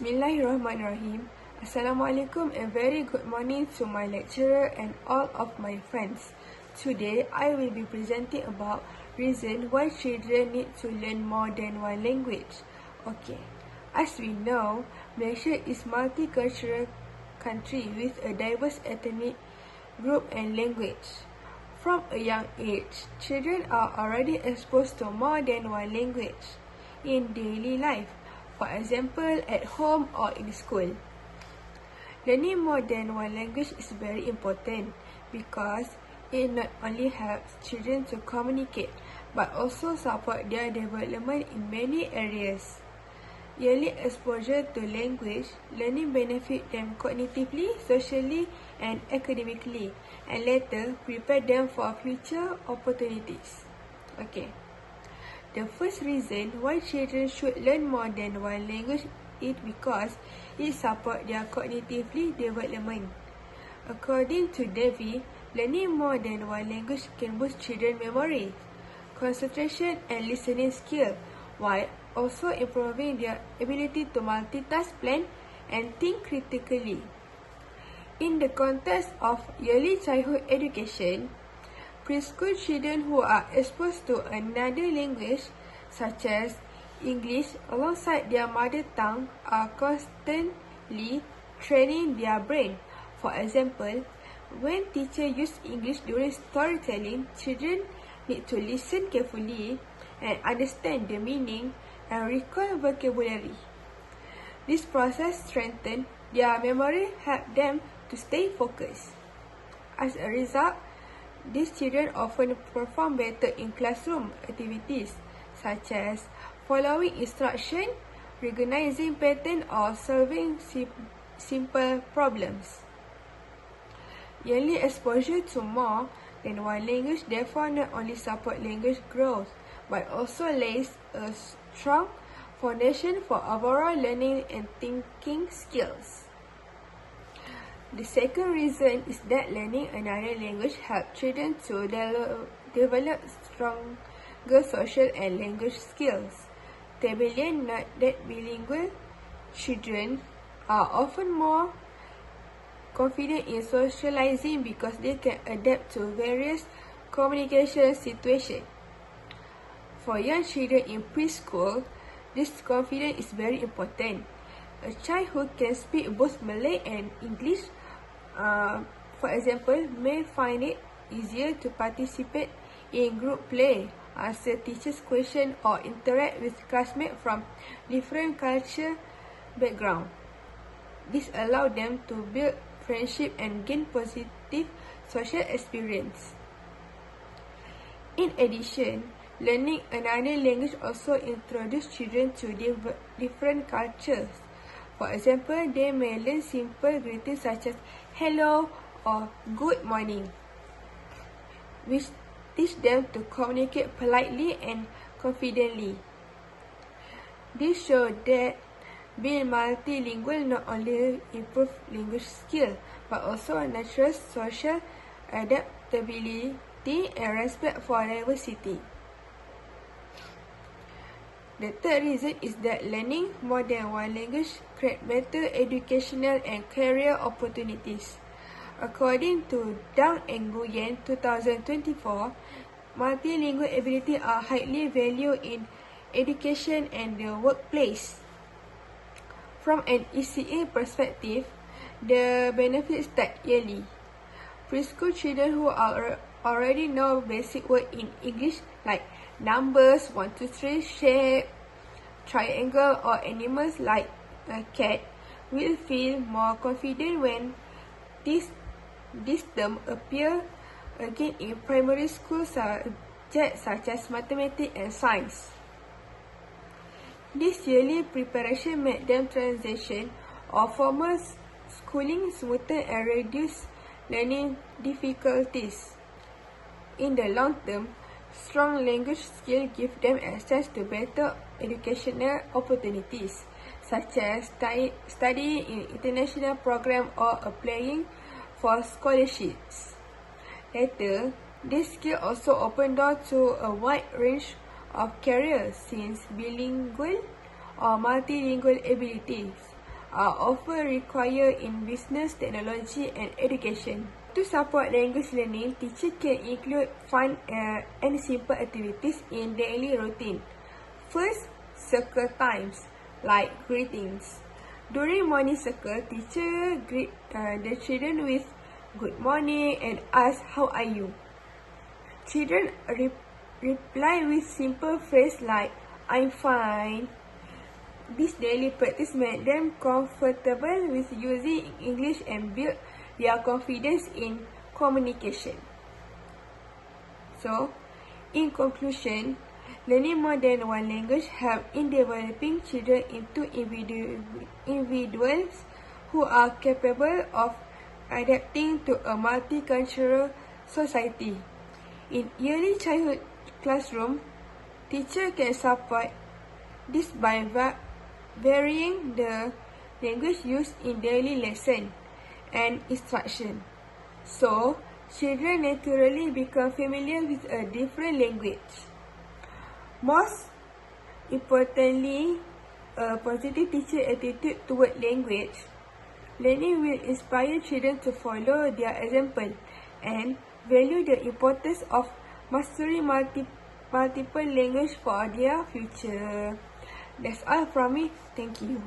Bismillahirrahmanirrahim. Assalamualaikum and very good morning to my lecturer and all of my friends. Today, I will be presenting about reason why children need to learn more than one language. Okay, as we know, Malaysia is multicultural country with a diverse ethnic group and language. From a young age, children are already exposed to more than one language in daily life. For example, at home or in school. Learning more than one language is very important because it not only helps children to communicate but also support their development in many areas. Yearly exposure to language learning benefit them cognitively, socially, and academically, and later prepare them for future opportunities. Okay. The first reason why children should learn more than one language is because it supports their cognitively development. According to Devi, learning more than one language can boost children's memory, concentration, and listening skill, while also improving their ability to multitask, plan, and think critically. In the context of early childhood education, preschool children who are exposed to another language, such as English, alongside their mother tongue, are constantly training their brain. For example, when teachers use English during storytelling, children need to listen carefully and understand the meaning and recall vocabulary. This process strengthens their memory, help them to stay focused. As a result, these children often perform better in classroom activities, such as following instruction, recognizing patterns, or solving simple problems. Yearly exposure to more than one language therefore not only support language growth, but also lays a strong foundation for overall learning and thinking skills. The second reason is that learning another language helps children to develop stronger social and language skills. Tabelian, not that bilingual children are often more confident in socializing because they can adapt to various communication situations. For young children in preschool, this confidence is very important. A child who can speak both Malay and English, for example, may find it easier to participate in group play, answer teachers' questions, or interact with classmates from different culture background. This allows them to build friendship and gain positive social experience. In addition, learning another language also introduces children to different cultures. For example, they may learn simple greetings such as hello or good morning, which teach them to communicate politely and confidently. This shows that being multilingual not only improves language skill, but also natural social adaptability and respect for diversity. The third reason is that learning more than one language creates better educational and career opportunities. According to Dang and Nguyen 2024, multilingual ability are highly valued in education and the workplace. From an ECA perspective, the benefits start early. Preschool children who already know basic words in English like numbers, 1, 2, 3, shape, triangle, or animals like a cat will feel more confident when these terms appear again in primary school subjects such as mathematics and science. This yearly preparation makes them transition or formal schooling smoother and reduce learning difficulties. In the long term, strong language skills give them access to better educational opportunities, such as studying in international programs or applying for scholarships. Later, this skill also opens doors to a wide range of careers since bilingual or multilingual abilities are often required in business, technology, and education. To support language learning, teachers can include fun and simple activities in daily routine. First, circle times, like greetings. During morning circle, teacher greet the children with good morning and ask, how are you? Children reply with simple phrase like, I'm fine. This daily practice made them comfortable with using English and build their confidence in communication. So, in conclusion, learning more than one language helps in developing children into individuals who are capable of adapting to a multicultural society. In early childhood classroom, teachers can support this by varying the language used in daily lesson and instruction. So, children naturally become familiar with a different language. Most importantly, a positive teacher attitude toward language learning will inspire children to follow their example and value the importance of mastering multiple languages for their future. That's all from me. Thank you.